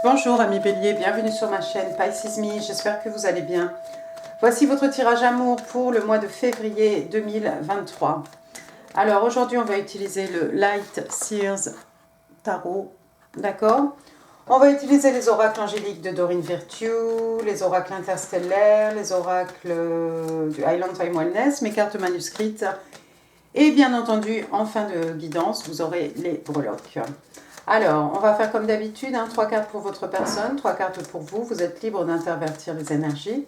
Bonjour amis béliers, bienvenue sur ma chaîne Pisces Me, j'espère que vous allez bien. Voici votre tirage amour pour le mois de février 2023. Alors aujourd'hui on va utiliser le Light Seers Tarot, d'accord? On va utiliser les oracles angéliques de Dorine Virtue, les oracles interstellaires, les oracles du Highland Time Wellness, mes cartes manuscrites. Et bien entendu, en fin de guidance, vous aurez les breloques. Alors, on va faire comme d'habitude, 3 cartes pour votre personne, 3 cartes pour vous. Vous êtes libre d'intervertir les énergies.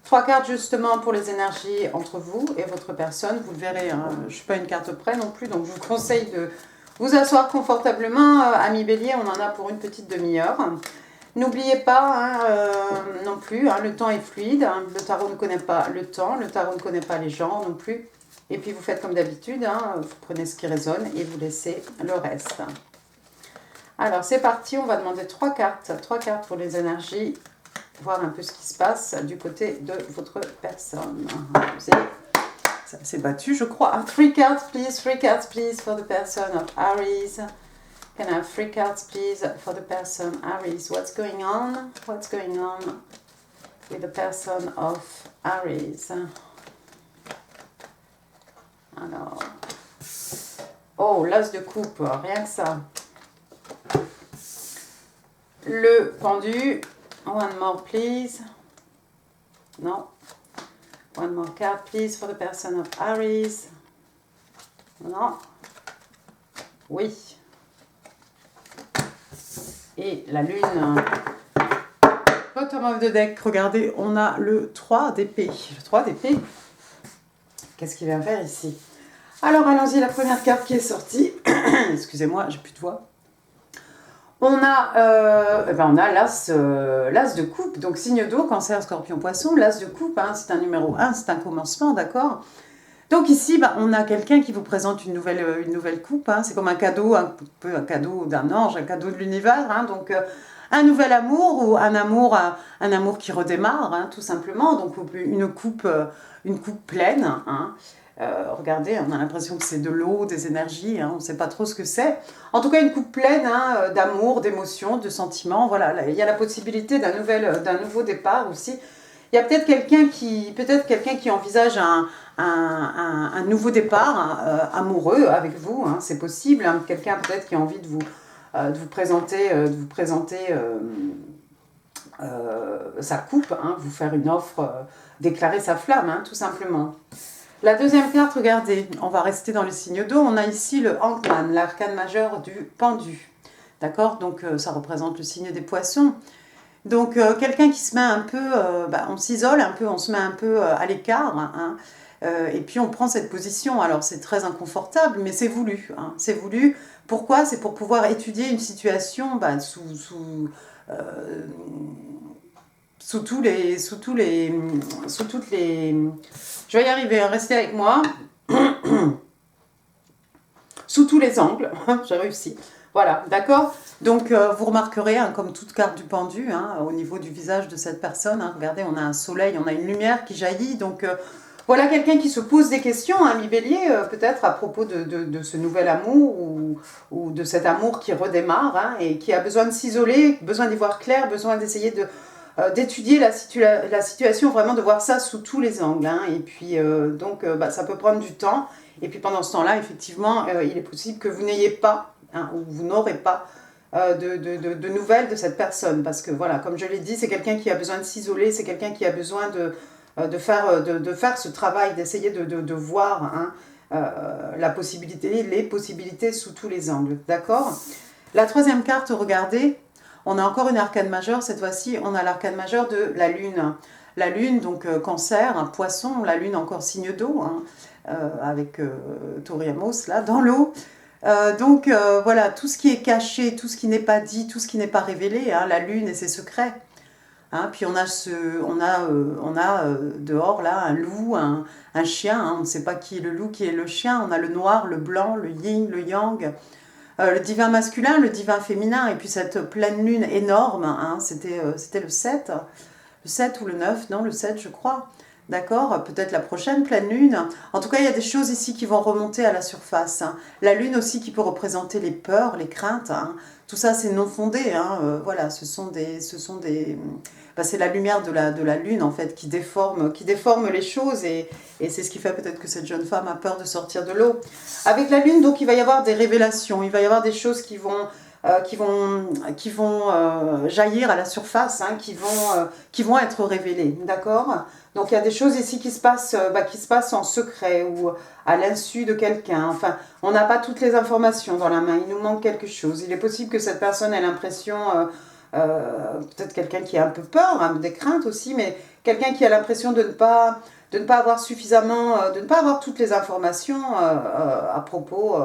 3 cartes justement pour les énergies entre vous et votre personne. Vous le verrez, hein, je ne suis pas une carte près non plus, donc je vous conseille de vous asseoir confortablement. Amis bélier, on en a pour une petite demi-heure. N'oubliez pas non plus, le temps est fluide. Le tarot ne connaît pas le temps, le tarot ne connaît pas les genres non plus. Et puis vous faites comme d'habitude, vous prenez ce qui résonne et vous laissez le reste. Alors c'est parti, on va demander 3 cartes pour les énergies, voir un peu ce qui se passe du côté de votre personne. Ça s'est battu, je crois. 3 cards please for the person of Aries. Can I have 3 cards please for the person Aries? What's going on? What's going on with the person of Aries? Alors, oh, l'as de coupe, rien que ça. Le pendu, one more please. Non. One more card please for the person of Aries. Non. Oui. Et la lune. Bottom of the deck, regardez, on a le 3 d'épée. Le 3 d'épée. Qu'est-ce qu'il vient faire ici? Alors allons-y, la première carte qui est sortie. Excusez-moi, j'ai plus de voix. On a l'as de coupe, donc signe d'eau, cancer, scorpion, poisson, l'as de coupe, c'est un numéro 1, c'est un commencement, d'accord? Donc ici, on a quelqu'un qui vous présente une nouvelle coupe, c'est comme un cadeau, un peu un cadeau d'un ange, un cadeau de l'univers, donc un nouvel amour ou un amour qui redémarre, tout simplement, donc une coupe pleine, regardez, on a l'impression que c'est de l'eau, des énergies, on ne sait pas trop ce que c'est. En tout cas, une coupe pleine d'amour, d'émotions, de sentiments. Voilà, il y a la possibilité d'un nouveau départ aussi. Il y a peut-être quelqu'un qui envisage un nouveau départ amoureux avec vous. C'est possible. Quelqu'un peut-être qui a envie de vous présenter, sa coupe, vous faire une offre, déclarer sa flamme, tout simplement. La deuxième carte, regardez, on va rester dans les signes d'eau. On a ici le Hangman, l'arcane majeur du pendu. D'accord? Donc ça représente le signe des poissons. Donc quelqu'un qui se met un peu, on s'isole un peu, on se met un peu à l'écart. Et puis on prend cette position. Alors c'est très inconfortable, mais c'est voulu. C'est voulu. Pourquoi? C'est pour pouvoir étudier une situation sous toutes les... Je vais y arriver, restez avec moi. Sous tous les angles, j'ai réussi. Voilà, d'accord? Donc, vous remarquerez, comme toute carte du pendu, au niveau du visage de cette personne, regardez, on a un soleil, on a une lumière qui jaillit. Donc, voilà quelqu'un qui se pose des questions, mi bélier, peut-être à propos de ce nouvel amour ou de cet amour qui redémarre et qui a besoin de s'isoler, besoin d'y voir clair, besoin d'essayer d'étudier la situation, vraiment de voir ça sous tous les angles. Et puis, ça peut prendre du temps. Et puis, pendant ce temps-là, effectivement, il est possible que vous n'ayez pas, ou vous n'aurez pas de nouvelles de cette personne. Parce que, voilà, comme je l'ai dit, c'est quelqu'un qui a besoin de s'isoler, c'est quelqu'un qui a besoin de faire ce travail, d'essayer de voir les possibilités sous tous les angles. D'accord? La troisième carte, regardez. On a encore une arcane majeure, cette fois-ci, on a l'arcane majeure de la lune. La lune, donc cancer, poisson, la lune encore signe d'eau, avec Toriamos, là, dans l'eau. Voilà, tout ce qui est caché, tout ce qui n'est pas dit, tout ce qui n'est pas révélé, la lune et ses secrets. Puis on a dehors, là, un loup, un chien, on ne sait pas qui est le loup, qui est le chien. On a le noir, le blanc, le yin, le yang. Le divin masculin, le divin féminin, et puis cette pleine lune énorme, c'était le 7 ou le 9, non, le 7 je crois, d'accord, peut-être la prochaine pleine lune. En tout cas, il y a des choses ici qui vont remonter à la surface. La lune aussi qui peut représenter les peurs, les craintes, tout ça c'est non fondé, hein, voilà, c'est la lumière de la lune en fait qui déforme les choses et c'est ce qui fait peut-être que cette jeune femme a peur de sortir de l'eau. Avec la lune, donc il va y avoir des révélations, il va y avoir des choses qui vont jaillir à la surface, hein, qui vont être révélées, d'accord? Donc il y a des choses ici qui se passent en secret ou à l'insu de quelqu'un. Enfin, on n'a pas toutes les informations dans la main, il nous manque quelque chose. Il est possible que cette personne ait l'impression, peut-être quelqu'un qui a un peu peur, hein, des craintes aussi, mais quelqu'un qui a l'impression de ne pas avoir suffisamment, de ne pas avoir toutes les informations à propos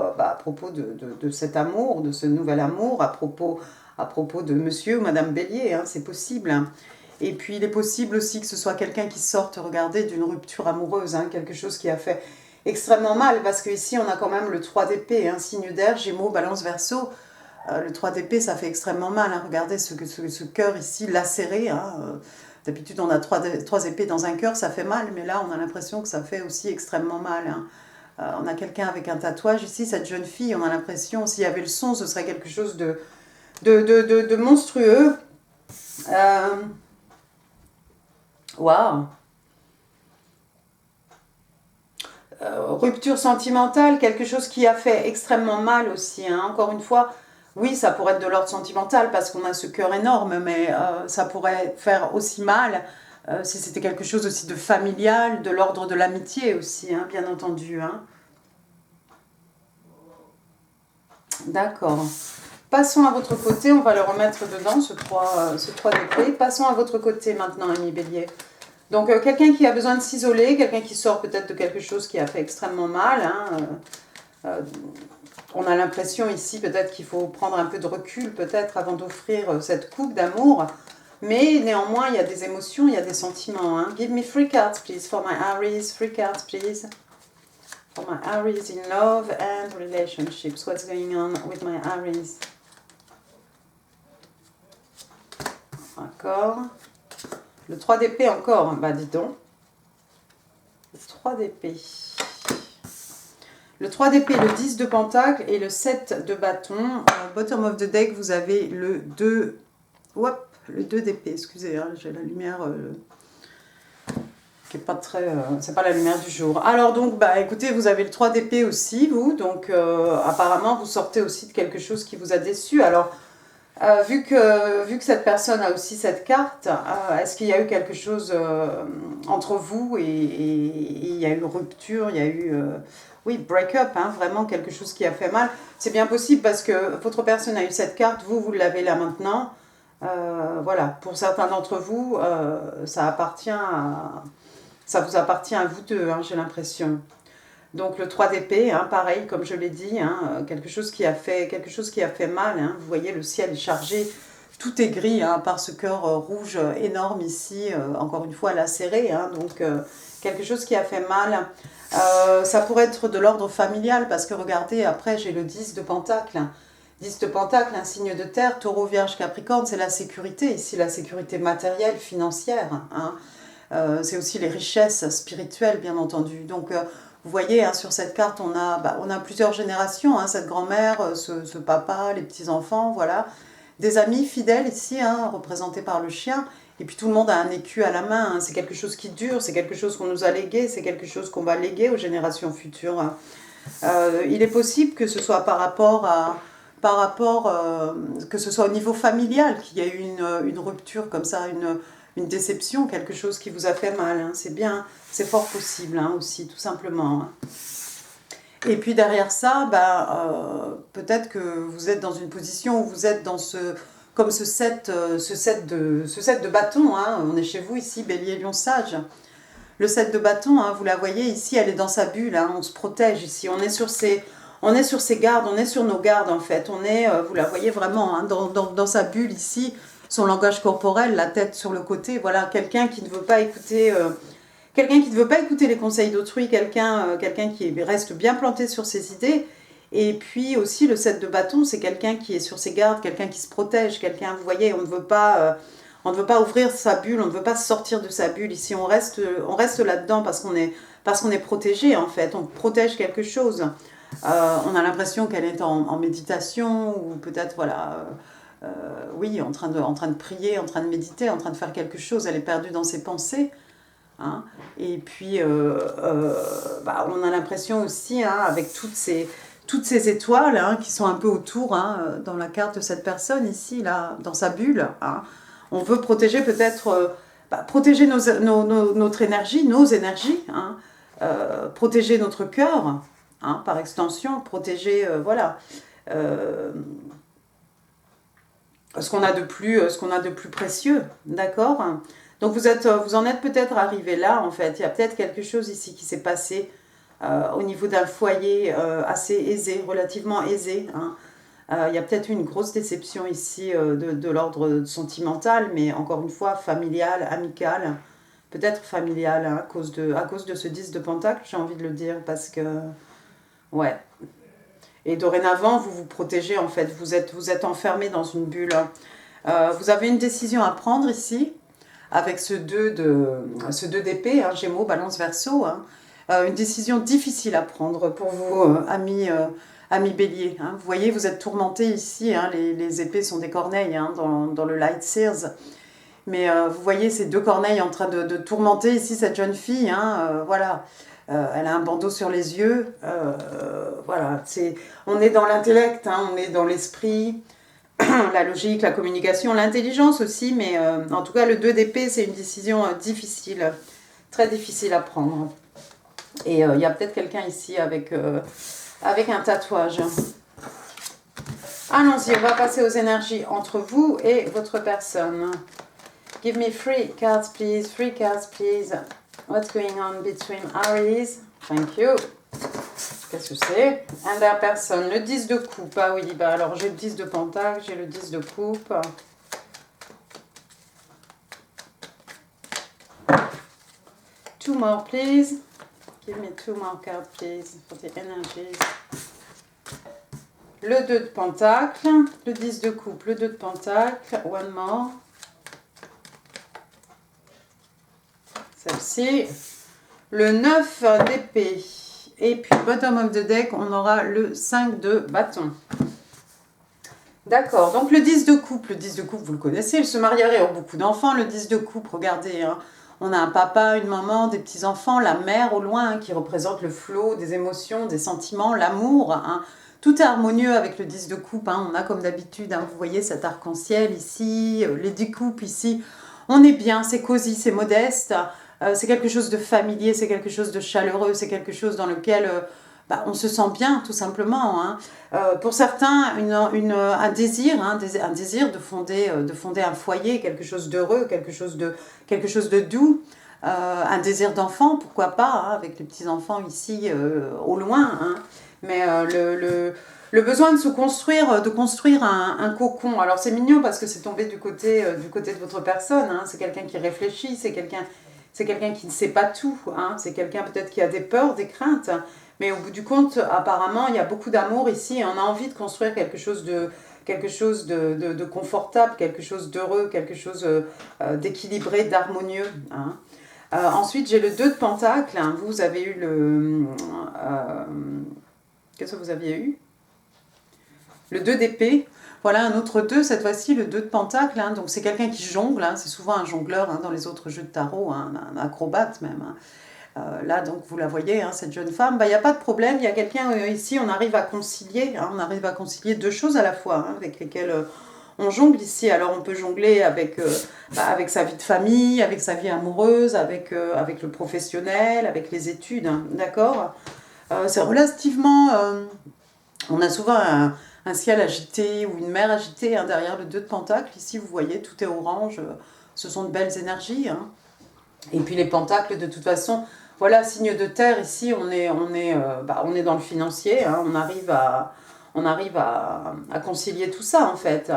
de cet amour, de ce nouvel amour, à propos de monsieur ou madame Bélier, hein, c'est possible. Hein. Et puis il est possible aussi que ce soit quelqu'un qui sorte, regardez, d'une rupture amoureuse, hein, quelque chose qui a fait extrêmement mal, parce qu'ici on a quand même le 3 d'épée, hein, signe d'air, Gémeaux, Balance, Verseau. Le 3 d'épée, ça fait extrêmement mal, hein, regardez ce cœur ici lacéré, hein, d'habitude, on a trois épées dans un cœur, ça fait mal, mais là, on a l'impression que ça fait aussi extrêmement mal. Hein. On a quelqu'un avec un tatouage ici, cette jeune fille, on a l'impression, s'il y avait le son, ce serait quelque chose de monstrueux. Waouh! Rupture sentimentale, quelque chose qui a fait extrêmement mal aussi. Hein. Encore une fois, oui, ça pourrait être de l'ordre sentimental parce qu'on a ce cœur énorme, mais ça pourrait faire aussi mal si c'était quelque chose aussi de familial, de l'ordre de l'amitié aussi, hein, bien entendu. Hein. D'accord. Passons à votre côté, on va le remettre dedans, ce 3 d'épée. Passons à votre côté maintenant, ami Bélier. Donc, quelqu'un qui a besoin de s'isoler, quelqu'un qui sort peut-être de quelque chose qui a fait extrêmement mal. Hein, on a l'impression ici peut-être qu'il faut prendre un peu de recul peut-être avant d'offrir cette coupe d'amour. Mais néanmoins, il y a des émotions, il y a des sentiments. Hein. Give me 3 cards, please, for my Aries. 3 cards, please. For my Aries in love and relationships. What's going on with my Aries? D'accord. Le 3 d'épée encore, bah dis donc. Le 3 d'épée. Le 3 d'épée, le 10 de pentacle et le 7 de bâton. Bottom of the deck, vous avez le 2... Hop, le 2 d'épée, excusez, hein, j'ai la lumière qui n'est pas très... c'est pas la lumière du jour. Alors donc, bah écoutez, vous avez le 3 d'épée aussi, vous. Donc apparemment, vous sortez aussi de quelque chose qui vous a déçu. Alors, vu que cette personne a aussi cette carte, est-ce qu'il y a eu quelque chose entre vous et il y a eu rupture, il y a eu... oui, break-up, hein, vraiment quelque chose qui a fait mal. C'est bien possible parce que votre personne a eu cette carte, vous l'avez là maintenant. Voilà, pour certains d'entre vous, ça vous appartient à vous deux, hein, j'ai l'impression. Donc le 3 d'épée, hein, pareil, comme je l'ai dit, hein, quelque chose qui a fait mal. Hein, vous voyez, le ciel est chargé, tout est gris, hein, par ce cœur rouge énorme ici, encore une fois lacéré. Hein, donc quelque chose qui a fait mal. Ça pourrait être de l'ordre familial, parce que regardez, après j'ai le 10 de pentacle. 10 de pentacle, un signe de terre, taureau, vierge, capricorne, c'est la sécurité, ici la sécurité matérielle, financière. Hein. C'est aussi les richesses spirituelles, bien entendu. Donc, vous voyez, hein, sur cette carte, on a plusieurs générations, hein, cette grand-mère, ce papa, les petits-enfants, voilà. Des amis fidèles ici, hein, représentés par le chien. Et puis tout le monde a un écu à la main, hein. C'est quelque chose qui dure, c'est quelque chose qu'on nous a légué, c'est quelque chose qu'on va léguer aux générations futures. Il est possible que ce soit que ce soit au niveau familial qu'il y ait eu une rupture comme ça, une déception, quelque chose qui vous a fait mal. Hein. C'est bien, c'est fort possible, hein, aussi, tout simplement. Hein. Et puis derrière ça, peut-être que vous êtes dans une position où vous êtes dans comme ce set de bâton. Hein. On est chez vous ici, Bélier, Lion, Sage. Le 7 de bâton, hein, vous la voyez ici, elle est dans sa bulle. Hein. On se protège ici, on est sur ses gardes, on est sur nos gardes en fait. On est, vous la voyez vraiment, hein, dans sa bulle ici. Son langage corporel, la tête sur le côté, voilà, quelqu'un qui ne veut pas écouter les conseils d'autrui, quelqu'un qui reste bien planté sur ses idées. Et puis aussi le 7 de bâton, c'est quelqu'un qui est sur ses gardes, quelqu'un qui se protège, quelqu'un, vous voyez, on ne veut pas ouvrir sa bulle, on ne veut pas sortir de sa bulle. Ici, on reste là-dedans parce qu'on est protégé en fait, on protège quelque chose. On a l'impression qu'elle est en méditation ou peut-être, voilà, oui, en train de prier, en train de méditer, en train de faire quelque chose. Elle est perdue dans ses pensées. Hein. Et puis, bah, on a l'impression aussi, hein, avec toutes ces étoiles hein, qui sont un peu autour hein, dans la carte de cette personne ici, là, dans sa bulle. Hein. On veut protéger peut-être, protéger notre énergie, nos énergies, hein, protéger notre cœur, hein, par extension, protéger, voilà, ce qu'on a de plus précieux, d'accord? Donc vous en êtes peut-être arrivé là, en fait. Il y a peut-être quelque chose ici qui s'est passé au niveau d'un foyer assez aisé, relativement aisé. Hein. Il y a peut-être eu une grosse déception ici de l'ordre sentimental, mais encore une fois, familial, amical. Peut-être familial, hein, à cause de ce 10 de Pentacle, j'ai envie de le dire, parce que... Ouais. Et dorénavant, vous vous protégez, en fait. Vous êtes enfermé dans une bulle. Vous avez une décision à prendre ici, avec ce 2 d'épée, hein, Gémeaux, Balance, Verseau. Hein. Une décision difficile à prendre pour vous, amis bélier. Hein. Vous voyez, vous êtes tourmenté ici. Hein, les épées sont des corneilles hein, dans le Light Sears. Mais vous voyez ces deux corneilles en train de tourmenter ici cette jeune fille. Hein, voilà. Elle a un bandeau sur les yeux. Voilà. On est dans l'intellect, hein, on est dans l'esprit, la logique, la communication, l'intelligence aussi. Mais en tout cas, le 2 d'épée, c'est une décision difficile, très difficile à prendre. Et il y a peut-être quelqu'un ici avec un tatouage. Allons-y, on va passer aux énergies entre vous et votre personne. Give me 3 cards, please. 3 cards, please. What's going on between Aries? Thank you. Qu'est-ce que c'est? And their person. Le 10 de coupe. Ah oui, bah alors j'ai le 10 de pentacle, j'ai le 10 de coupe. Two more, please. Give me 2 more cards, please, for the energies. Le 2 de pentacle, le 10 de coupe, le 2 de pentacle. One more. Celle-ci. Le 9 d'épée. Et puis, bottom of the deck, on aura le 5 de bâton. D'accord, donc le 10 de coupe. Le 10 de coupe, vous le connaissez, il se marierait aux beaucoup d'enfants. Le 10 de coupe, regardez, hein, on a un papa, une maman, des petits-enfants, la mère au loin, hein, qui représente le flot des émotions, des sentiments, l'amour. Hein. Tout est harmonieux avec le 10 de coupe. Hein. On a comme d'habitude, hein, vous voyez cet arc-en-ciel ici, les 10 coupes ici. On est bien, c'est cosy, c'est modeste. C'est quelque chose de familier, c'est quelque chose de chaleureux, c'est quelque chose dans lequel on se sent bien, tout simplement. Hein. Pour certains, un désir, hein, un désir de fonder un foyer, quelque chose d'heureux, quelque chose de doux, un désir d'enfant, pourquoi pas, hein, avec les petits-enfants ici au loin. Hein. Mais le besoin de construire un cocon. Alors c'est mignon parce que c'est tombé du côté de votre personne. Hein. C'est quelqu'un qui réfléchit, c'est quelqu'un qui ne sait pas tout, hein. C'est quelqu'un peut-être qui a des peurs, des craintes, mais au bout du compte, apparemment, il y a beaucoup d'amour ici et on a envie de construire quelque chose de confortable, quelque chose d'heureux, quelque chose d'équilibré, d'harmonieux. Hein. Ensuite, j'ai le 2 de pentacle, hein. Vous avez eu le... qu'est-ce que vous aviez eu? Le 2 d'épée. Voilà un autre 2, cette fois-ci le 2 de pentacle, hein, donc c'est quelqu'un qui jongle, hein, c'est souvent un jongleur hein, dans les autres jeux de tarot, hein, un acrobate même. Hein. Là donc vous la voyez, hein, cette jeune femme, il n'y a pas de problème, il y a quelqu'un ici, on arrive à concilier, hein, deux choses à la fois hein, avec lesquelles on jongle ici. Alors on peut jongler avec sa vie de famille, avec sa vie amoureuse, avec le professionnel, avec les études, hein, d'accord. C'est relativement... on a souvent un ciel agité ou une mer agitée hein, derrière le 2 de pentacle. Ici, vous voyez, tout est orange. Ce sont de belles énergies. Hein. Et puis les pentacles, de toute façon, voilà, signe de terre. Ici, on est dans le financier. Hein. On arrive à concilier tout ça, en fait.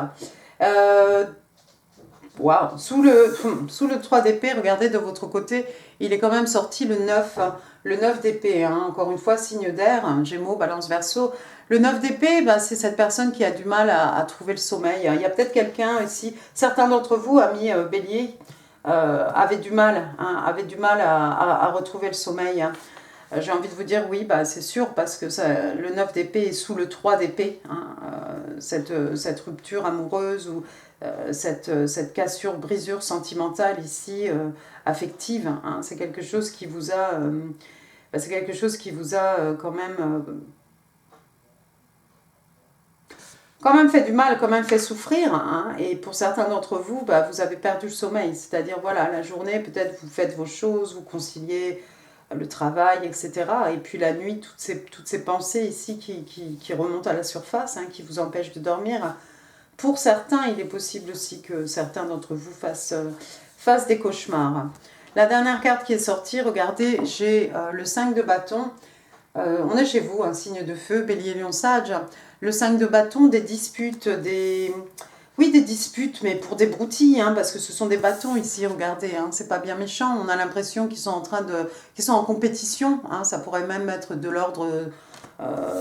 Wow. Sous le 3 d'épée, regardez de votre côté, il est quand même sorti le 9 d'épée. Hein. Encore une fois, signe d'air, hein, Gémeaux, Balance, Verseau. Le 9 d'épée, c'est cette personne qui a du mal à trouver le sommeil. Il y a peut-être quelqu'un ici, certains d'entre vous, amis bélier, avaient du mal à retrouver le sommeil. Hein. j'ai envie de vous dire oui, bah, c'est sûr, parce que ça, le 9 d'épée est sous le 3 d'épée. Hein, cette rupture amoureuse ou cette cassure, brisure sentimentale ici, affective, hein, c'est quelque chose qui vous a, c'est quelque chose qui vous a quand même fait du mal, quand même fait souffrir. Hein, et pour certains d'entre vous, bah, vous avez perdu le sommeil. C'est-à-dire, voilà, la journée, peut-être vous faites vos choses, vous conciliez le travail, etc. Et puis la nuit, toutes ces pensées ici qui remontent à la surface, hein, qui vous empêchent de dormir. Pour certains, il est possible aussi que certains d'entre vous fassent des cauchemars. La dernière carte qui est sortie, regardez, j'ai le 5 de bâton. On est chez vous, un signe de feu, bélier, lion, sage. Le 5 de bâton, des disputes, oui, des disputes, mais pour des broutilles, hein, parce que ce sont des bâtons ici, regardez, hein, c'est pas bien méchant. On a l'impression qu'ils sont qu'ils sont en compétition, hein, ça pourrait même être de l'ordre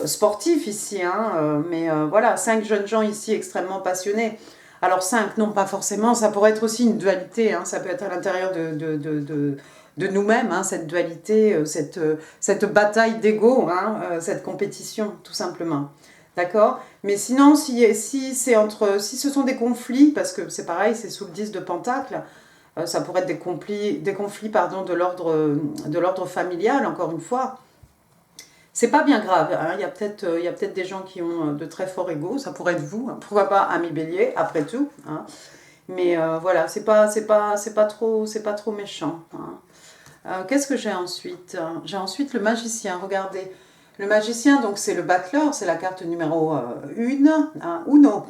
sportif ici, hein, mais voilà, 5 jeunes gens ici extrêmement passionnés. Alors 5, non pas forcément, ça pourrait être aussi une dualité, hein, ça peut être à l'intérieur de nous-mêmes, hein, cette dualité, cette bataille d'ego, hein, cette compétition, tout simplement. D'accord? Mais sinon, si ce sont des conflits, parce que c'est pareil, c'est sous le 10 de Pentacle, ça pourrait être des conflits pardon, de l'ordre familial, encore une fois. C'est pas bien grave, hein. Il y a peut-être des gens qui ont de très forts égos, ça pourrait être vous, hein. Pourquoi pas ami bélier, après tout. Hein. Mais voilà, c'est pas trop méchant. Hein. Qu'est-ce que j'ai ensuite? J'ai ensuite le magicien, regardez. Le magicien, donc c'est le battleur, c'est la carte numéro 1, hein, Uno,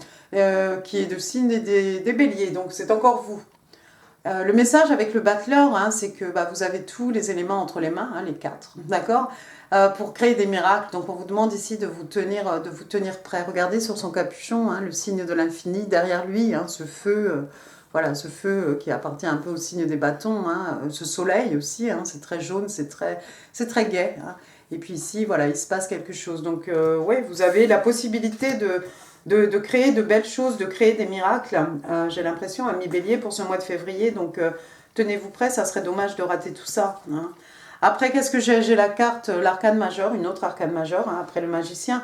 qui est de signe des béliers, donc c'est encore vous. Le message avec le battleur, hein, c'est que bah, vous avez tous les éléments entre les mains, hein, les 4, d'accord, pour créer des miracles. Donc on vous demande ici de vous tenir prêt. Regardez sur son capuchon, hein, le signe de l'infini derrière lui, hein, ce feu, voilà, ce feu qui appartient un peu au signe des bâtons, hein, ce soleil aussi, hein, c'est très jaune, c'est très gai. Hein. Et puis ici, voilà, il se passe quelque chose. Donc ouais, vous avez la possibilité de créer de belles choses, de créer des miracles. J'ai l'impression, ami bélier, pour ce mois de février. Donc, tenez-vous prêts, ça serait dommage de rater tout ça. Hein. Après, qu'est-ce que j'ai? J'ai la carte, l'arcane majeur, une autre arcane majeure, hein, après le magicien.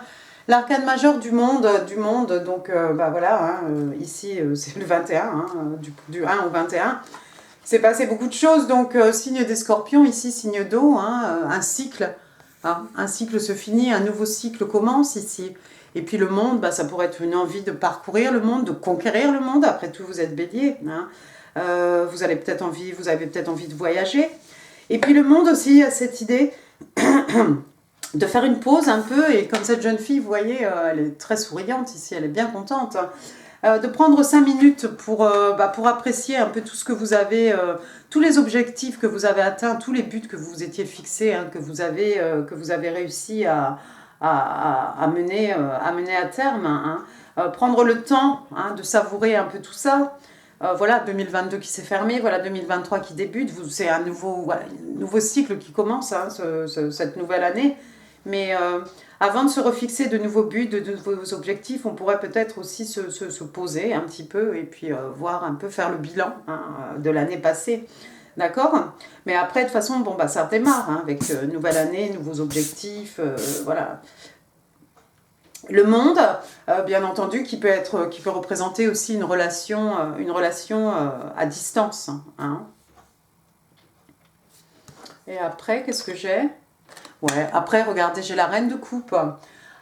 L'arcane majeur du monde, donc, bah voilà, hein, ici, c'est le 21, hein, du 1 au 21. C'est passé beaucoup de choses, donc, signe des scorpions, ici, signe d'eau, hein, un cycle. Hein, un cycle se finit, un nouveau cycle commence ici. Et puis le monde, bah, ça pourrait être une envie de parcourir le monde, de conquérir le monde. Après tout, vous êtes bélier. Hein. Vous avez peut-être envie de voyager. Et puis le monde aussi a cette idée de faire une pause un peu. Et comme cette jeune fille, vous voyez, elle est très souriante ici, elle est bien contente. De prendre 5 minutes pour apprécier un peu tout ce que vous avez, tous les objectifs que vous avez atteints, tous les buts que vous vous étiez fixés, hein, que vous avez réussi à mener à terme. Hein. Prendre le temps, hein, de savourer un peu tout ça. Voilà, 2022 qui s'est fermé, voilà 2023 qui débute. C'est un nouveau cycle qui commence, hein, cette nouvelle année. Mais avant de se refixer de nouveaux buts, de nouveaux objectifs, on pourrait peut-être aussi se poser un petit peu et puis voir un peu, faire le bilan, hein, de l'année passée. D'accord? Mais après, de toute façon, bon, bah, ça redémarre, hein, avec nouvelle année, nouveaux objectifs, voilà. Le monde, bien entendu, qui peut représenter aussi une relation à distance. Hein. Et après, qu'est-ce que j'ai? Ouais, après, regardez, j'ai la reine de coupe.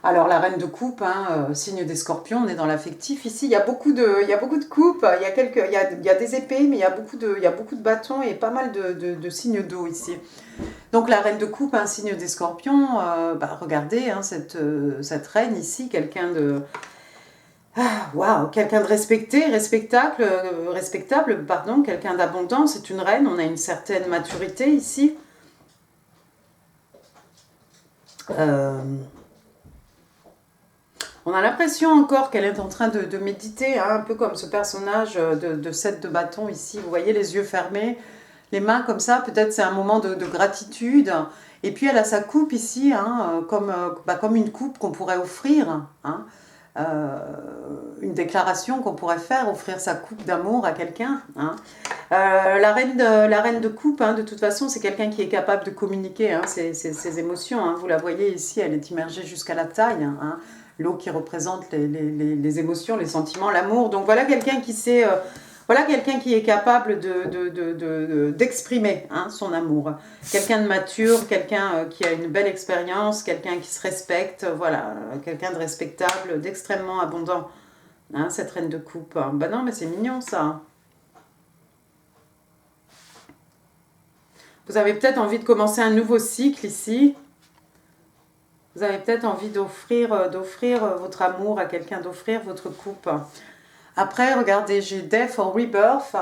Alors, la reine de coupe, hein, signe des scorpions, on est dans l'affectif. Ici, il y a beaucoup de coupes, il y a des épées, mais il y a beaucoup de bâtons et pas mal de signes d'eau ici. Donc, la reine de coupe, un signe des scorpions, regardez, hein, cette reine ici, quelqu'un de... Waouh, quelqu'un de respectable, pardon, quelqu'un d'abondant, c'est une reine, on a une certaine maturité ici. On a l'impression encore qu'elle est en train de méditer, hein, un peu comme ce personnage de 7 de bâton ici. Vous voyez les yeux fermés, les mains comme ça. Peut-être c'est un moment de gratitude. Et puis elle a sa coupe ici, hein, comme une coupe qu'on pourrait offrir. Hein. une déclaration qu'on pourrait faire, offrir sa coupe d'amour à quelqu'un. Hein. La reine de coupe, hein, de toute façon, c'est quelqu'un qui est capable de communiquer hein, ses émotions. Hein. Vous la voyez ici, elle est immergée jusqu'à la taille. Hein. L'eau qui représente les émotions, les sentiments, l'amour. Donc voilà quelqu'un qui sait... voilà quelqu'un qui est capable d'exprimer hein, son amour. Quelqu'un de mature, quelqu'un qui a une belle expérience, quelqu'un qui se respecte, voilà, quelqu'un de respectable, d'extrêmement abondant. Hein, cette reine de coupe. Ben non, mais c'est mignon ça. Vous avez peut-être envie de commencer un nouveau cycle ici. Vous avez peut-être envie d'offrir votre amour à quelqu'un, d'offrir votre coupe. Après, regardez, j'ai Death or Rebirth,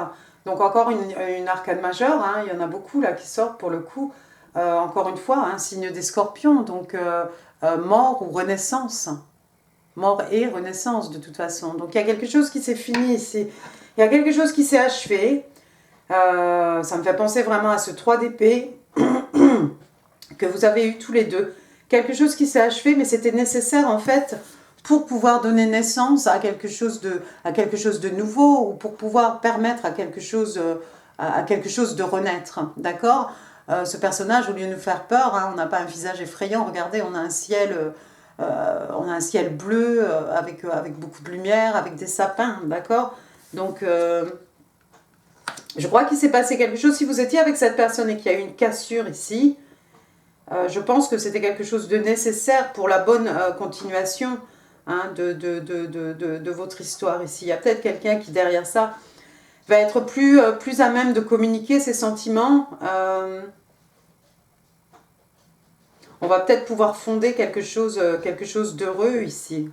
donc encore une arcane majeure, hein, il y en a beaucoup là qui sortent pour le coup. Encore une fois, un signe des scorpions, donc mort ou renaissance. Mort et renaissance de toute façon. Donc il y a quelque chose qui s'est fini ici. Il y a quelque chose qui s'est achevé. Ça me fait penser vraiment à ce 3 d'épée que vous avez eu tous les deux. Quelque chose qui s'est achevé, mais c'était nécessaire en fait pour pouvoir donner naissance à quelque chose de nouveau ou pour pouvoir permettre à quelque chose de renaître, d'accord. Ce personnage, au lieu de nous faire peur, hein, on n'a pas un visage effrayant, regardez, on a un ciel bleu avec beaucoup de lumière, avec des sapins, d'accord. Donc, je crois qu'il s'est passé quelque chose. Si vous étiez avec cette personne et qu'il y a eu une cassure ici, je pense que c'était quelque chose de nécessaire pour la bonne continuation hein, de votre histoire ici. Il y a peut-être quelqu'un qui, derrière ça, va être plus à même de communiquer ses sentiments. On va peut-être pouvoir fonder quelque chose d'heureux ici.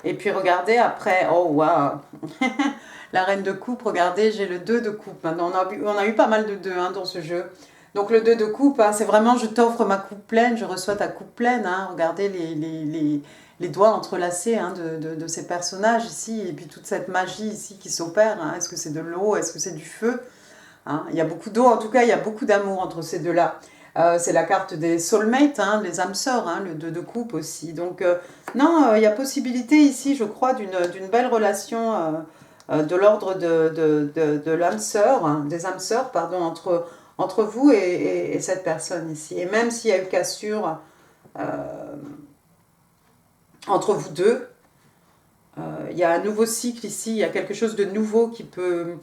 Et puis regardez après, oh waouh, la reine de coupe, regardez, j'ai le 2 de coupe. Maintenant, on a eu pas mal de 2 hein, dans ce jeu. Donc le 2 de coupe, hein, c'est vraiment je t'offre ma coupe pleine, je reçois ta coupe pleine. Hein. Regardez les doigts entrelacés hein, de ces personnages ici, et puis toute cette magie ici qui s'opère. Hein. Est-ce que c'est de l'eau, est-ce que c'est du feu hein. Il y a beaucoup d'eau, en tout cas il y a beaucoup d'amour entre ces deux-là. C'est la carte des soulmates, hein, les âmes sœurs, hein, le 2 de coupe aussi. Donc non, il y a possibilité ici, je crois, d'une belle relation de l'ordre de l'âme sœur, hein, des âmes sœurs, pardon, entre vous et cette personne ici. Et même s'il y a eu cassure entre vous deux, il y a un nouveau cycle ici, il y a quelque chose de nouveau qui peut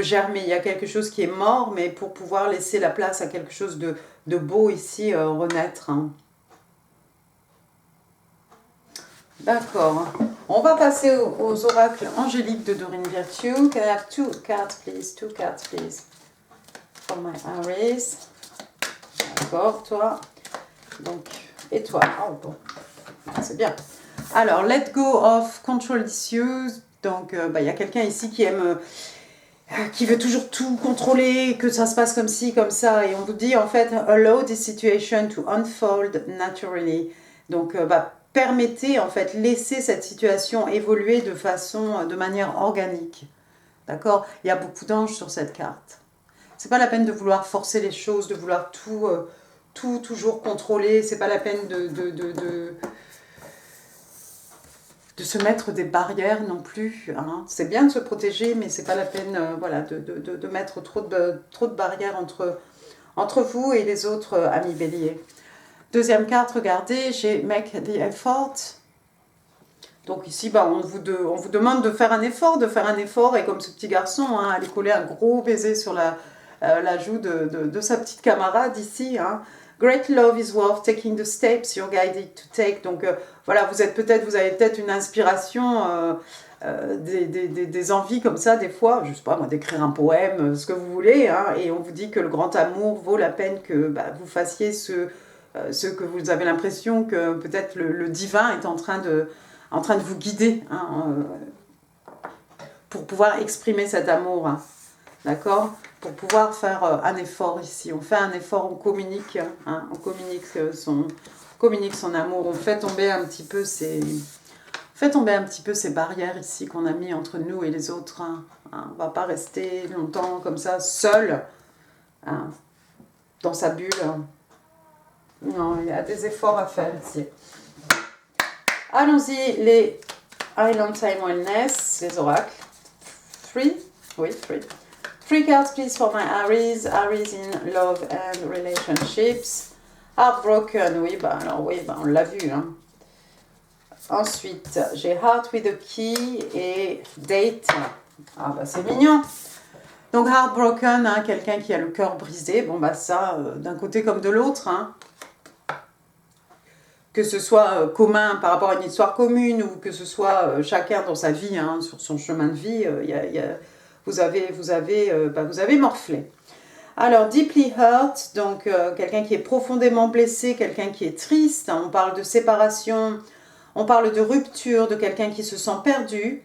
germer. Il y a quelque chose qui est mort, mais pour pouvoir laisser la place à quelque chose de beau ici, renaître. Hein. D'accord. On va passer aux oracles angéliques de Doreen Virtue. Can I have 2 cards, please? 2 cards, please. For my Aries. D'accord, toi. Donc, et toi. Oh, bon. C'est bien. Alors, let go of control issues. Donc, y a quelqu'un ici qui veut toujours tout contrôler, que ça se passe comme ci, comme ça. Et on vous dit, en fait, allow this situation to unfold naturally. Donc, permettez, en fait, laissez cette situation évoluer de manière organique. D'accord? Il y a beaucoup d'anges sur cette carte. C'est pas la peine de vouloir forcer les choses, de vouloir tout toujours contrôler. C'est pas la peine de se mettre des barrières non plus. Hein. C'est bien de se protéger, mais c'est pas la peine voilà, de mettre trop de barrières entre vous et les autres amis béliers. Deuxième carte, regardez, j'ai Make the effort. Donc ici, on vous demande de faire un effort, et comme ce petit garçon, hein, aller coller un gros baiser sur la joue de sa petite camarade ici. Hein. Great love is worth taking the steps you're guided to take. Donc voilà, vous avez peut-être une inspiration, des envies comme ça, des fois, je sais pas moi, d'écrire un poème, ce que vous voulez, hein, et on vous dit que le grand amour vaut la peine que vous fassiez ce que vous avez l'impression que peut-être le divin est en train de vous guider hein, pour pouvoir exprimer cet amour. Hein. D'accord? Pour pouvoir faire un effort ici. On fait un effort, on communique. Hein, on communique son amour. On fait tomber un petit peu ces barrières ici qu'on a mis entre nous et les autres. Hein. Hein, on ne va pas rester longtemps comme ça, seul, hein, dans sa bulle. Non, il y a des efforts à faire ici. Allons-y, les Island Time Wellness, les oracles. 3, oui, 3. 3 cards, please, for my Aries. Aries in love and relationships. Heartbroken, oui, bah alors oui, bah on l'a vu. Hein. Ensuite, j'ai Heart with a Key et Date. Ah bah c'est mignon. Donc Heartbroken, hein, quelqu'un qui a le cœur brisé. Bon bah ça, d'un côté comme de l'autre. Hein. Que ce soit commun par rapport à une histoire commune ou que ce soit chacun dans sa vie, hein, sur son chemin de vie, vous avez morflé. Alors, deeply hurt, donc quelqu'un qui est profondément blessé, quelqu'un qui est triste, hein, on parle de séparation, on parle de rupture, de quelqu'un qui se sent perdu,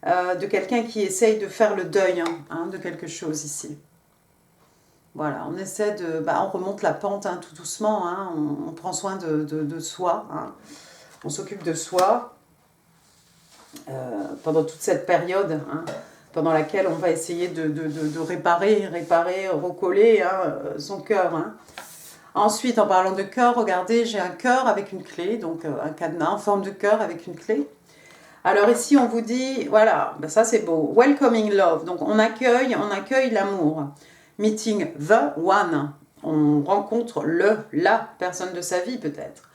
de quelqu'un qui essaye de faire le deuil hein, de quelque chose ici. Voilà, on essaie de... on remonte la pente hein, tout doucement, hein, on prend soin de soi, hein, on s'occupe de soi pendant toute cette période, hein, pendant laquelle on va essayer de réparer, recoller hein, son cœur. Hein. Ensuite, en parlant de cœur, regardez, j'ai un cœur avec une clé, donc un cadenas en forme de cœur avec une clé. Alors ici, on vous dit, voilà, ça c'est beau, welcoming love, donc on accueille l'amour. Meeting the one, on rencontre la personne de sa vie peut-être.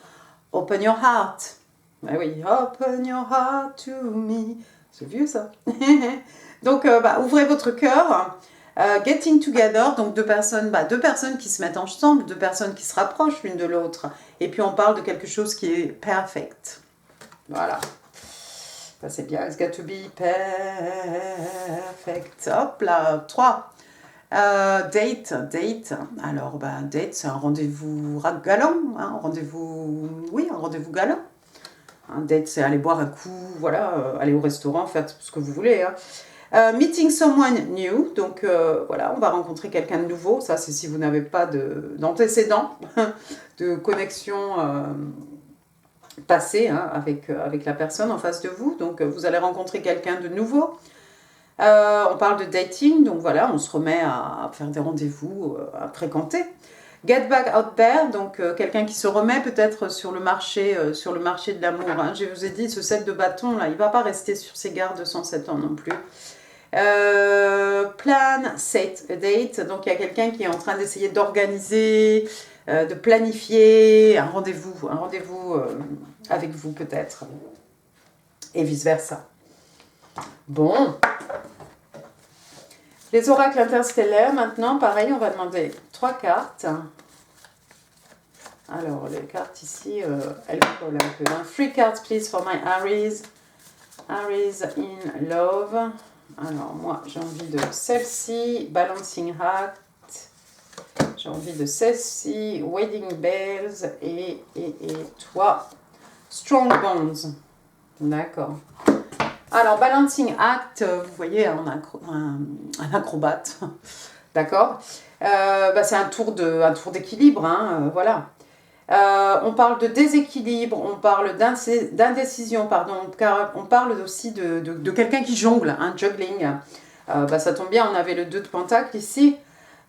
Open your heart, ben oui, open your heart to me, c'est vieux ça. Donc ouvrez votre cœur, getting together, donc deux personnes qui se mettent ensemble, deux personnes qui se rapprochent l'une de l'autre. Et puis on parle de quelque chose qui est perfect. Voilà. Ça c'est bien, it's got to be perfect. Hop là, 3. Date. Alors, date, c'est un rendez-vous galant, hein, un rendez-vous galant. Un date, c'est aller boire un coup, voilà, aller au restaurant, faire ce que vous voulez. Hein. Meeting someone new, donc voilà, on va rencontrer quelqu'un de nouveau. Ça, c'est si vous n'avez pas d'antécédent, de connexion passée hein, avec la personne en face de vous. Donc, vous allez rencontrer quelqu'un de nouveau. On parle de dating, donc voilà, on se remet à faire des rendez-vous, à fréquenter. Get back out there, donc quelqu'un qui se remet peut-être sur le marché de l'amour. Hein. Je vous ai dit, ce 7 de bâton, là, il ne va pas rester sur ses gardes 107 ans non plus. Plan, set a date, donc il y a quelqu'un qui est en train d'essayer d'organiser, de planifier un rendez-vous avec vous peut-être, et vice-versa. Bon, les oracles interstellaires, maintenant, pareil, on va demander 3 cartes. Alors, les cartes ici, elles collent un peu. Hein. 3 cards, please, for my Aries. Aries in love. Alors, moi, j'ai envie de celle-ci, Balancing Act. J'ai envie de celle-ci, Wedding Bells. Et toi, Strong Bonds. D'accord. Alors, Balancing Act, vous voyez, on a un acrobate, d'accord. C'est un tour d'équilibre, hein, voilà. On parle de déséquilibre, on parle d'indécision, pardon, car on parle aussi de quelqu'un qui jongle, un juggling. Ça tombe bien, on avait le 2 de Pentacle ici.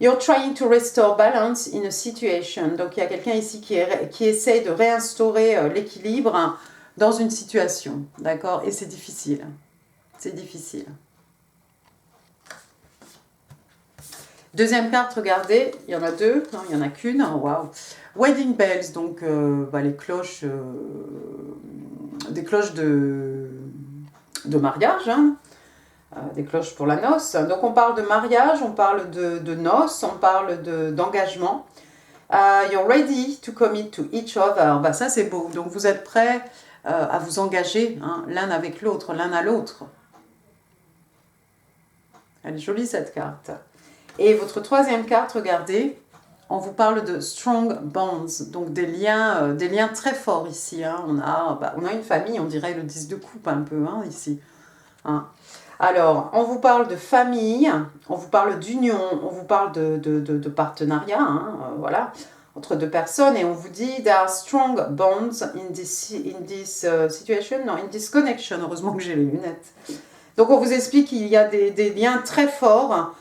You're trying to restore balance in a situation. Donc, il y a quelqu'un ici qui essaye de réinstaurer l'équilibre dans une situation, d'accord? Et c'est difficile. C'est difficile. Deuxième carte, regardez, il y en a 2, non, il n'y en a qu'une, waouh. Wedding bells, donc les cloches, des cloches de mariage, hein, des cloches pour la noce. Donc on parle de mariage, on parle de noces, on parle d'engagement. You're ready to commit to each other. Ça c'est beau, donc vous êtes prêts à vous engager hein, l'un avec l'autre, l'un à l'autre. Elle est jolie cette carte. Et votre troisième carte, regardez, on vous parle de strong bonds, donc des liens très forts ici. Hein. On a une famille, on dirait le 10 de coupe un peu hein, ici. Hein. Alors, on vous parle de famille, on vous parle d'union, on vous parle de partenariat, hein, voilà, entre deux personnes, et on vous dit there are strong bonds in this situation, non, in this connection. Heureusement que j'ai les lunettes. Donc, on vous explique qu'il y a des liens très forts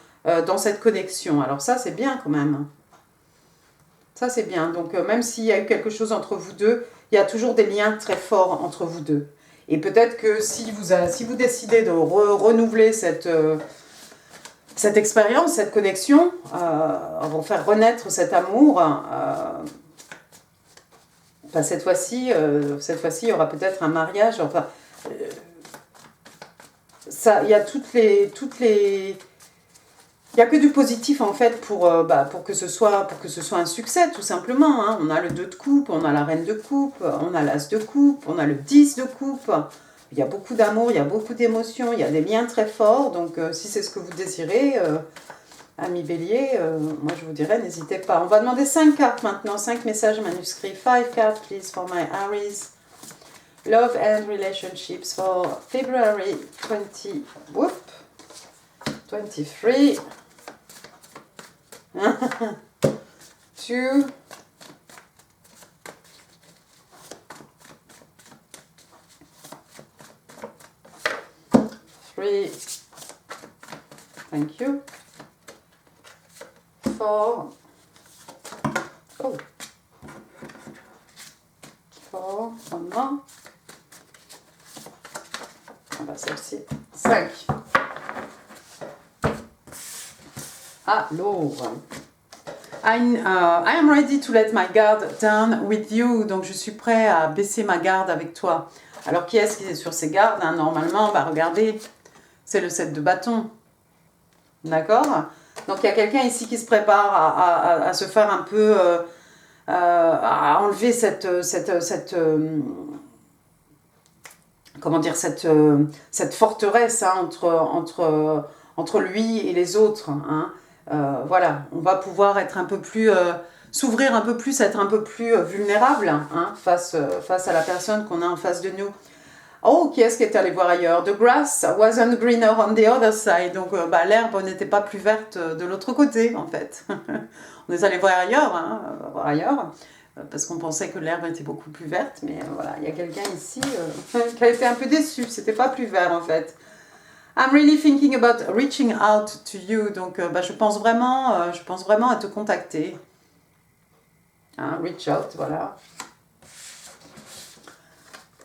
dans cette connexion. Alors ça, c'est bien quand même. Ça, c'est bien. Donc, même s'il y a eu quelque chose entre vous deux, il y a toujours des liens très forts entre vous deux. Et peut-être que si vous décidez de renouveler cette expérience, cette connexion, vont faire renaître cet amour, ben cette fois-ci, il y aura peut-être un mariage. Enfin, ça, il y a il n'y a que du positif en fait pour que ce soit un succès tout simplement. Hein. On a le 2 de coupe, on a la reine de coupe, on a l'as de coupe, on a le 10 de coupe. Il y a beaucoup d'amour, il y a beaucoup d'émotions, il y a des liens très forts. Donc si c'est ce que vous désirez, ami Bélier, moi je vous dirais n'hésitez pas. On va demander 5 cartes maintenant, 5 messages manuscrits. 5 cards please for my Aries. Love and relationships for February 23. 2, 3, thank you, 4, oh, 4, one more, ah bah celle-ci, 5. Alors, I am ready to let my guard down with you. Donc, je suis prêt à baisser ma garde avec toi. Alors, qui est-ce qui est sur ces gardes hein? Normalement, bah, regardez, c'est le 7 de bâton. D'accord? Donc, il y a quelqu'un ici qui se prépare à se faire un peu... à enlever comment dire, cette forteresse hein, entre lui et les autres. Hein. Voilà, on va pouvoir être un peu plus, s'ouvrir un peu plus, être un peu plus vulnérable hein, face à la personne qu'on a en face de nous. Oh, qui est-ce qui est allé voir ailleurs? The grass wasn't greener on the other side. Donc, l'herbe n'était pas plus verte de l'autre côté, en fait. On est allé voir ailleurs, hein, parce qu'on pensait que l'herbe était beaucoup plus verte. Mais voilà, il y a quelqu'un ici qui a été un peu déçu. C'était pas plus vert, en fait. I'm really thinking about reaching out to you. Donc, je pense vraiment à te contacter. Hein, reach out, voilà.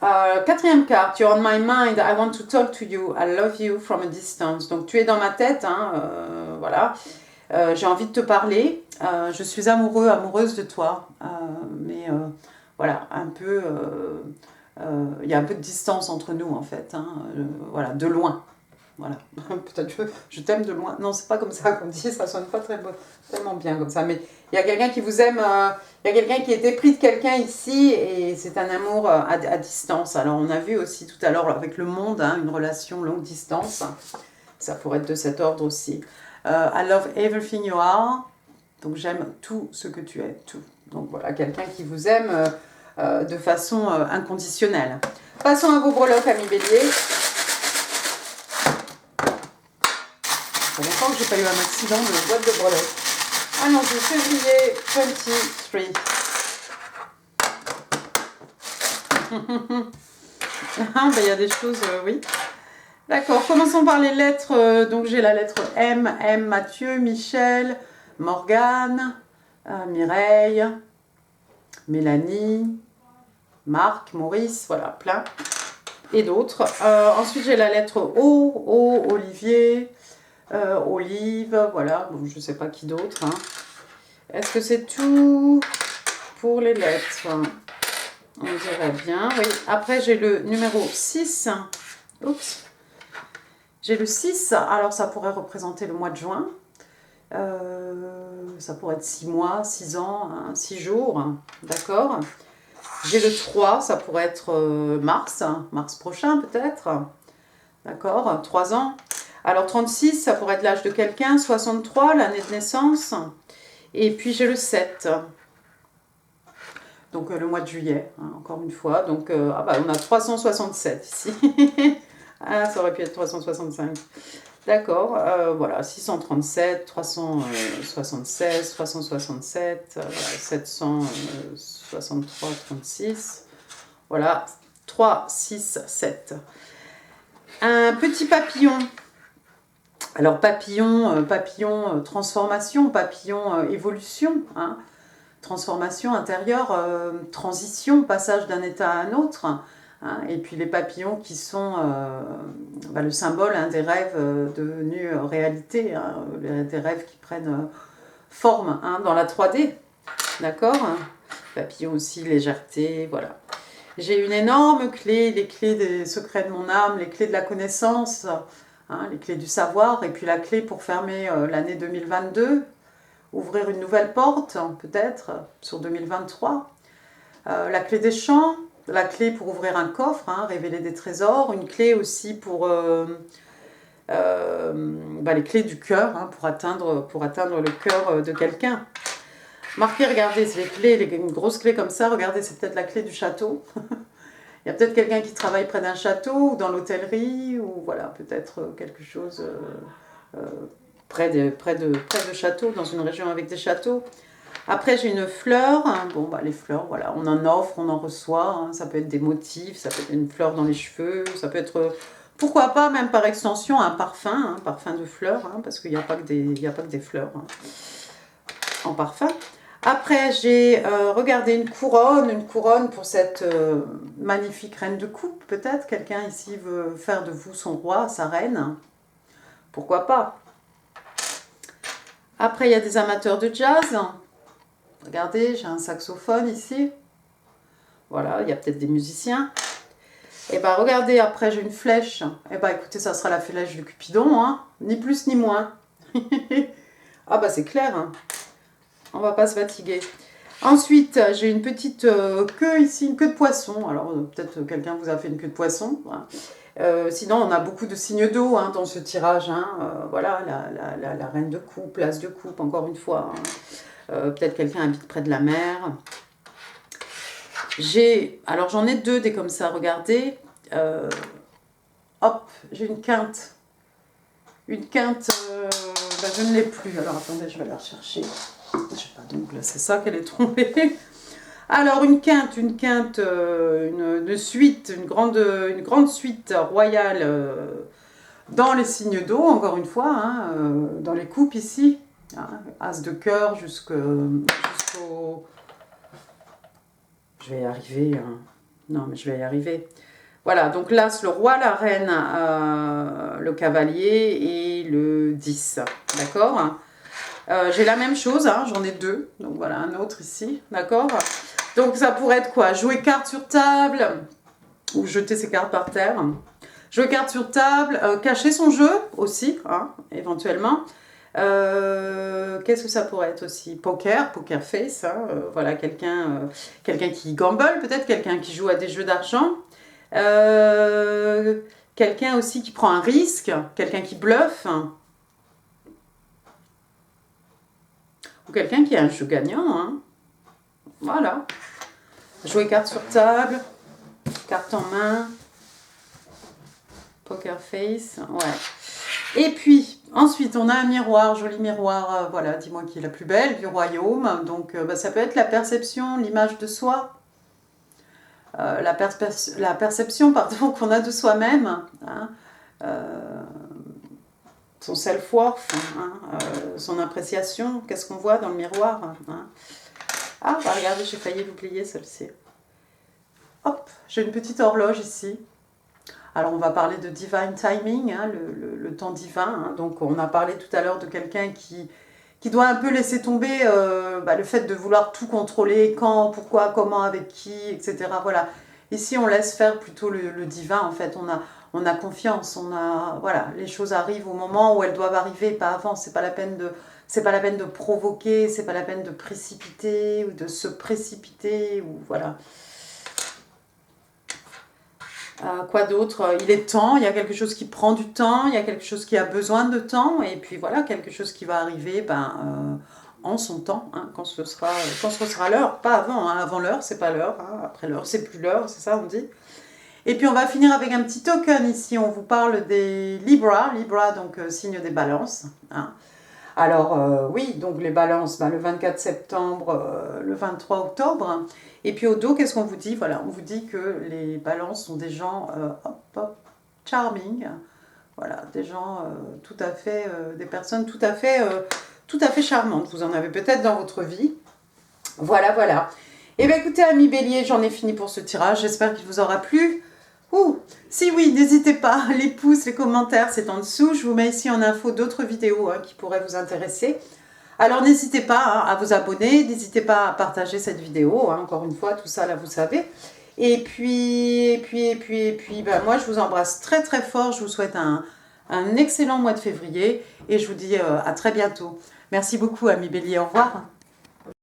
4e carte, you're on my mind, I want to talk to you, I love you from a distance. Donc, tu es dans ma tête, hein, voilà. J'ai envie de te parler. Je suis amoureuse de toi. Mais voilà, un peu... il y a un peu de distance entre nous, en fait. Hein, voilà, de loin. Voilà, peut-être je t'aime de loin. Non, c'est pas comme ça qu'on dit, ça sonne pas tellement bien comme ça. Mais il y a quelqu'un qui vous aime, il y a quelqu'un qui était pris de quelqu'un ici et c'est un amour à distance. Alors on a vu aussi tout à l'heure avec le monde, hein, une relation longue distance. Ça pourrait être de cet ordre aussi. I love everything you are. Donc j'aime tout ce que tu es, tout. Donc voilà, quelqu'un qui vous aime de façon inconditionnelle. Passons à vos breloques, amis Bélier. Ça fait longtemps que j'ai pas eu un accident de boîte de breloques. Allons-y, février 23. Il y a des choses, oui. D'accord, commençons par les lettres. Donc j'ai la lettre M, Mathieu, Michel, Morgane, Mireille, Mélanie, Marc, Maurice, voilà, plein. Et d'autres. Ensuite j'ai la lettre O, Olivier, Olive, voilà, bon, je ne sais pas qui d'autre. Hein. Est-ce que c'est tout pour les lettres? On dirait bien, oui. Après, j'ai le numéro 6. Oups. J'ai le 6, alors ça pourrait représenter le mois de juin. Ça pourrait être 6 mois, 6 ans, hein, 6 jours, d'accord. J'ai le 3, ça pourrait être mars prochain peut-être. D'accord, 3 ans. Alors 36, ça pourrait être l'âge de quelqu'un, 63, l'année de naissance. Et puis j'ai le 7. Donc le mois de juillet, hein, encore une fois. Donc on a 367 ici. Ah, ça aurait pu être 365. D'accord, voilà, 637, 376, 367, 763, 36. Voilà, 3, 6, 7. Un petit papillon. Alors papillon, transformation, papillon, évolution. Hein. transformation intérieure, transition, passage d'un état à un autre. Hein, et puis les papillons qui sont le symbole des rêves devenus réalité, hein, des rêves qui prennent forme hein, dans la 3D. D'accord? Papillons aussi, légèreté, voilà. J'ai une énorme clé, les clés des secrets de mon âme, les clés de la connaissance, hein, les clés du savoir, et puis la clé pour fermer l'année 2022, ouvrir une nouvelle porte, peut-être, sur 2023. La clé des champs, la clé pour ouvrir un coffre, hein, révéler des trésors, une clé aussi pour les clés du cœur, hein, pour atteindre le cœur de quelqu'un. Marquez, regardez, c'est les clés, une grosse clé comme ça, regardez, c'est peut-être la clé du château. Il y a peut-être quelqu'un qui travaille près d'un château ou dans l'hôtellerie, ou voilà, peut-être quelque chose près de châteaux, dans une région avec des châteaux. Après, j'ai une fleur. Hein. Bon, les fleurs, voilà, on en offre, on en reçoit. Hein. Ça peut être des motifs, ça peut être une fleur dans les cheveux, ça peut être, pourquoi pas, même par extension, un parfum de fleurs, hein, parce qu'il n'y a pas que des fleurs hein, en parfum. Après, j'ai regardé une couronne pour cette magnifique reine de coupe, peut-être. Quelqu'un ici veut faire de vous son roi, sa reine. Pourquoi pas. Après, il y a des amateurs de jazz. Regardez, j'ai un saxophone ici. Voilà, il y a peut-être des musiciens. Et bien, regardez, après, j'ai une flèche. Et bien, écoutez, ça sera la flèche de Cupidon, hein. Ni plus ni moins. Ah bah, c'est clair, hein. On va pas se fatiguer. Ensuite, j'ai une petite queue ici, une queue de poisson. Alors, peut-être quelqu'un vous a fait une queue de poisson. Voilà. Sinon, on a beaucoup de signes d'eau hein, dans ce tirage. Hein. Voilà, la reine de coupe, l'as de coupe, encore une fois. Hein. Peut-être quelqu'un habite près de la mer. Alors, j'en ai deux des comme ça, regardez. Hop, j'ai une quinte. Une quinte, je ne l'ai plus. Alors, attendez, je vais la rechercher. Je sais pas, donc là, c'est ça qu'elle est trompée. Alors, une quinte, une suite, une grande suite royale dans les signes d'eau, encore une fois, hein, dans les coupes ici. Hein, as de cœur jusqu'au... Je vais y arriver. Hein. Non, mais je vais y arriver. Voilà, donc l'as, le roi, la reine, le cavalier et le 10. D'accord ? J'ai la même chose, hein, j'en ai deux. Donc voilà, un autre ici. D'accord ? Donc ça pourrait être quoi ? Jouer cartes sur table ou jeter ses cartes par terre. Jouer cartes sur table, cacher son jeu aussi, hein, éventuellement. Qu'est-ce que ça pourrait être aussi ? Poker face, hein, voilà, quelqu'un qui gamble, peut-être quelqu'un qui joue à des jeux d'argent. Quelqu'un aussi qui prend un risque, quelqu'un qui bluffe. Ou quelqu'un qui a un jeu gagnant. Hein. Voilà. Jouer cartes sur table, carte en main, poker face, ouais. Et puis, ensuite, on a un miroir, joli miroir, voilà, dis-moi qui est la plus belle du royaume. Donc, ça peut être la perception, l'image de soi, la perception, pardon, qu'on a de soi-même, hein, son self-worth, hein, son appréciation, qu'est-ce qu'on voit dans le miroir, hein. Ah, bah regardez, j'ai failli l'oublier celle-ci. Hop, j'ai une petite horloge ici. Alors, on va parler de divine timing, hein, le temps divin. Hein. Donc, on a parlé tout à l'heure de quelqu'un qui doit un peu laisser tomber le fait de vouloir tout contrôler, quand, pourquoi, comment, avec qui, etc. Voilà. Ici, on laisse faire plutôt le divin, en fait. On a confiance, voilà, les choses arrivent au moment où elles doivent arriver, pas avant. C'est pas la peine de provoquer, c'est pas la peine de précipiter ou de se précipiter, ou voilà. Quoi d'autre ? Il est temps, il y a quelque chose qui prend du temps, il y a quelque chose qui a besoin de temps, et puis voilà, quelque chose qui va arriver en son temps, hein, quand ce sera l'heure, pas avant, hein. Avant l'heure, c'est pas l'heure, hein. Après l'heure, c'est plus l'heure, c'est ça on dit. Et puis on va finir avec un petit token ici, on vous parle des Libra, donc signe des balances. Hein. Alors oui, donc les balances, le 24 septembre, le 23 octobre. Et puis au dos, qu'est-ce qu'on vous dit ? Voilà, on vous dit que les balances sont des gens charming. Voilà, des gens tout à fait, des personnes tout à fait charmantes. Vous en avez peut-être dans votre vie. Voilà, voilà. Et bien écoutez, amis bélier, j'en ai fini pour ce tirage. J'espère qu'il vous aura plu. Si oui, n'hésitez pas, les pouces, les commentaires, c'est en dessous. Je vous mets ici en info d'autres vidéos qui pourraient vous intéresser. Alors n'hésitez pas à vous abonner, n'hésitez pas à partager cette vidéo. Encore une fois, tout ça là, vous savez. Et puis, moi je vous embrasse très très fort. Je vous souhaite un excellent mois de février et je vous dis à très bientôt. Merci beaucoup, amis bélier. Au revoir.